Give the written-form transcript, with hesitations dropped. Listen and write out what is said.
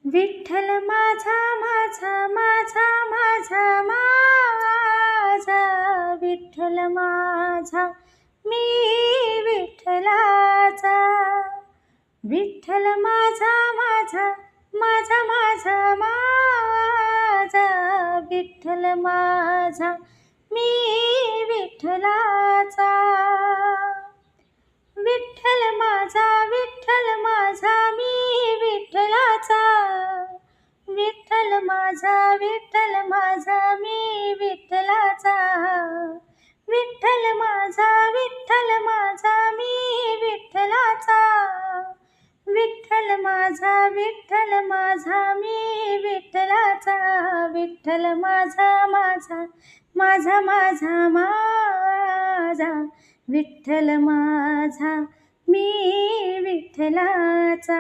विठ्ठल माझा माझा माझा माझा माझा, विठ्ठल माझा मी विठ्ठलाचा. विठ्ठल माझा माझा माझा माझा माझा, विठ्ठल माझा मी विठ्ठलाचा. विठ्ठल माझा मी विठ्ठलाचा. विठ्ठल माझा मी विठ्ठलाचा. विठ्ठल माझा मी विठ्ठलाचा. विठ्ठल माझा मी विठ्ठलाचा. विठ्ठल माझा माझा माझा माझा माझा, विठ्ठल माझा मी विठ्ठलाचा.